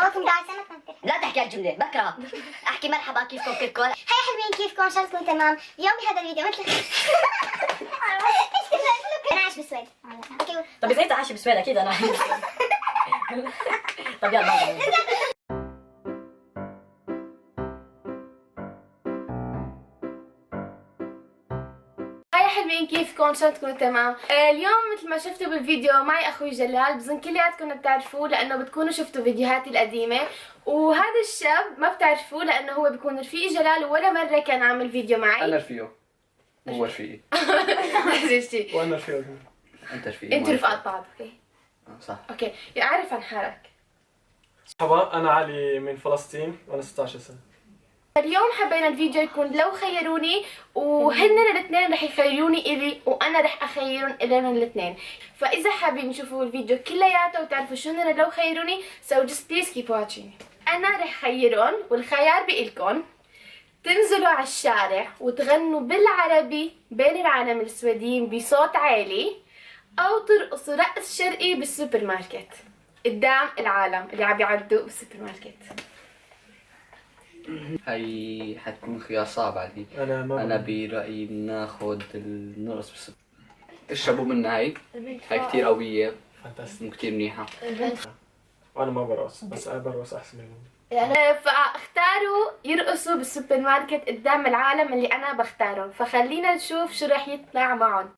واقفكم داعي سنة. لا تحكي هالجملة بكرهها. احكي مرحبا كيفكم كلكم. هيا حلوين كيفكم؟ ان شاء الله تكونوا تمام. اليوم بهذا الفيديو مثل انا عايش بالسويد. اوكي طب اذا انت عايش بسويد اكيد انا طب يلا هاي حلوين كيفكم؟ ان شاء الله تكونوا تمام. اليوم مثل ما شفتوا بالفيديو معي اخوي جلال، بظن كلياتكم بتعرفوه لانه بتكونوا شفتوا فيديوهاتي القديمه. وهذا الشاب ما بتعرفوه لانه هو بيكون رفيق جلال ولا مره كان عامل فيديو معي. انا رفيقه هو رفيقي وانا رفيقه. انت رفيقي. انتوا رفقات بعض. اوكي صح. اوكي اعرف عن حالك. مرحبا، انا علي من فلسطين وانا 16 سنه. اليوم حبينا الفيديو يكون لو خيروني، وهن الاثنين رح يخيروني الي وانا رح اخيرهم الين الاثنين. فاذا حابين تشوفوا الفيديو كلياته وتعرفوا شو هن لو خيروني، so just please keep watching. انا رح خيرهم والخيار بإلكم تنزلوا على الشارع وتغنوا بالعربي بين العالم السويديين بصوت عالي، او ترقصوا رقص شرقي بالسوبر ماركت قدام العالم اللي عم يعدوا بالسوبر ماركت. هاي حتكون خيار صعب علي. انا برأيي ناخذ النقص بس اشربوا منها. هاي كتير قوية وكتير منيحة. وانا ما برقص، بس انا برقص احسن منهم. فاختاروا يرقصوا بالسوبر ماركت قدام العالم اللي انا بختارهم، فخلينا نشوف شو رح يطلع معهم.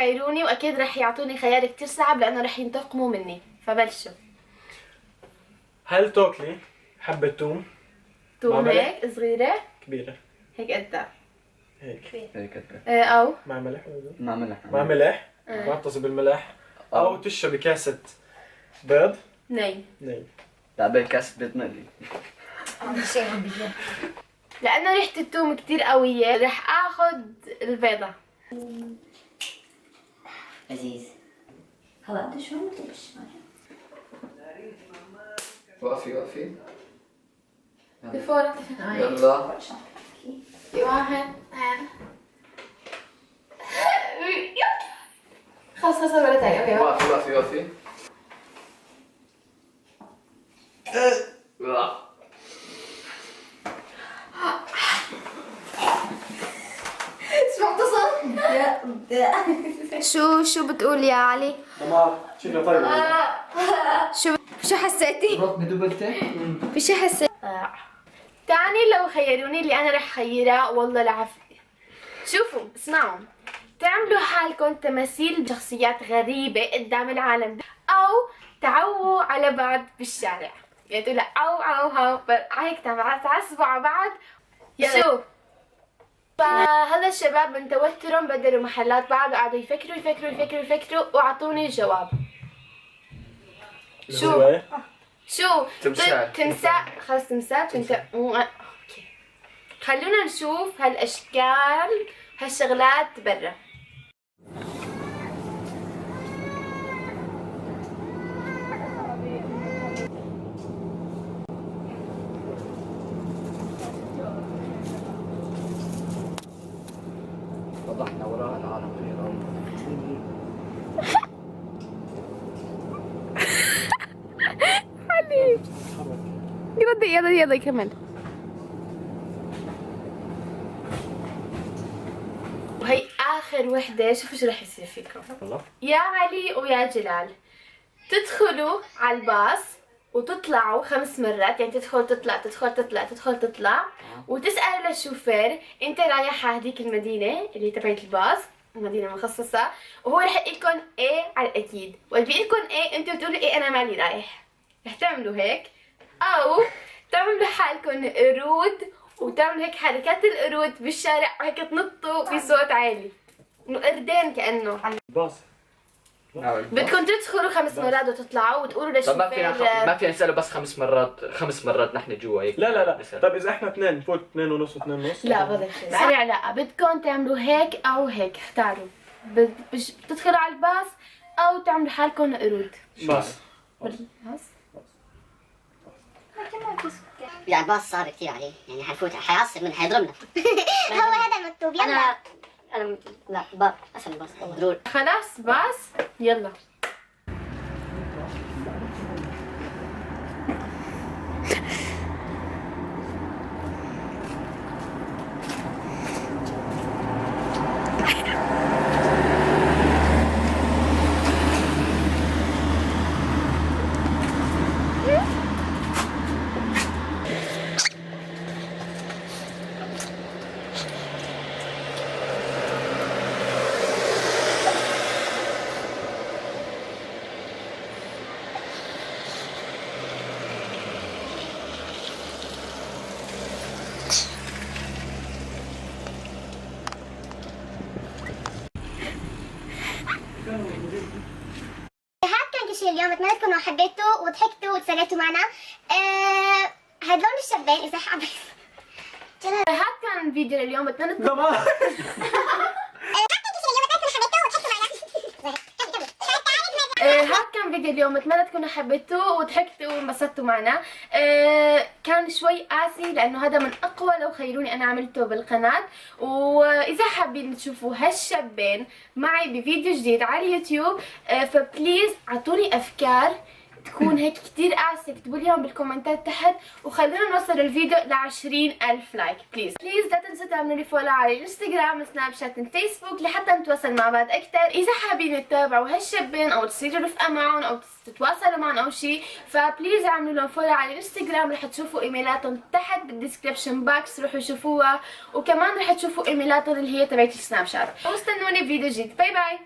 يخيروني واكيد رح يعطوني خيار كتير صعب لانه رح ينتقموا مني. فبلشوا. هل تاكلي حبة توم؟ توم هيك صغيرة؟ كبيرة هيك قدها هيك قدها او مع ملح؟ مع ملح تغطسي بالملح او تشربي كاسة بيض ني. لا بالكاس بيض مقلي. لانه ريحة التوم كتير قوية رح اخذ البيضة. لذيذ. هلا انت شو عم تلبس؟ وقفي بفورة يلا. في واحد خلص ولا تاني. اوكي وقفي شو بتقول يا علي؟ تمام شكله طيب. شو حسيتي؟ بشو حسيت؟ تاني لو خيروني اللي انا رح خيرها والله العافية. شوفوا اسمعوا، تعملوا حالكم تماثيل شخصيات غريبة قدام العالم، او تعووا على بعض بالشارع، يعني تقول او هاو هيك تعصبوا على بعض. شوف فهذا الشباب من توترهم بدلوا محلات بعض وقعدوا يفكروا واعطوني الجواب. شو تمساح. خلص تمساح اوكي. خلونا نشوف هالاشكال هالشغلات برا. وضحنا وراء العالم الإيراني. يلا كمل. وهي اخر وحده. شوفوا شو رح يصير فيكم يا علي ويا جلال. تدخلوا على الباص وتطلعوا 5 مرات، يعني تدخل تطلع وتسألوا للشوفير انت رايح على هذيك المدينة اللي تبعت الباص، المدينة المخصصة، وهو رح يقول لكم ايه على الاكيد، واللي بيقول لكم ايه انتوا بتقولوا ايه انا مالي رايح. رح تعملوا هيك او تعملوا حالكم قرود وتعملوا هيك حركات القرود بالشارع وهيك تنطوا بصوت عالي، انه قردين كانه. باص. بدكم تدخلوا 5 مرات وتطلعوا وتقولوا طب للشوفير ما في نسأله بس 5 مرات نحن جوا هيك. لا طيب اذا احنا اثنين نفوت 2 ونص و2 ونص. لا بضل سريع. لا بدكم تعملوا هيك او هيك، اختاروا. بتدخلوا على الباص او تعملوا حالكم قرود. باص. بالباص. يعني باص صعب كثير عليه، يعني حنفوت حيعصب من حيضربنا. هو هذا المكتوب. يلا انا لا اسهل باص ضروري. خلاص باص يلا. هاد كان كل شيء اليوم. اتمنى تكونوا حبيتوا وضحكتوا وتسليتوا معنا. هاد لون الشابين اذا حابين. هاد كان فيديو اليوم. بتمنى هاد كان فيديو اليوم. اتمنى تكونوا حبيتوه وضحكتوا وانبسطتوا معنا. كان شوي قاسي لانه هذا من اقوى لو خيروني انا عملته بالقناه. واذا حابين تشوفوا هالشابين معي بفيديو جديد على اليوتيوب فبليز اعطوني افكار تكون هيك كتير قاسية، اكتبوا لي اياهم بالكومنتات تحت وخلونا نوصل الفيديو ل20,000 لايك. بليز لا تنسوا تعملوا لي فولو على الانستغرام، سناب شات، فيسبوك لحتى نتواصل مع بعض اكثر. اذا حابين تتابعوا هالشابين او تصيروا رفقة معهم او تتواصلوا معهم او شيء فبليز اعملوا لهم فولو على الانستغرام. رح تشوفوا ايميلاتهم تحت بالديسكربشن باكس، روحوا شوفوها. وكمان رح تشوفوا ايميلاتهم اللي هي تبعت السناب شات. واستنوني بفيديو جديد. باي باي.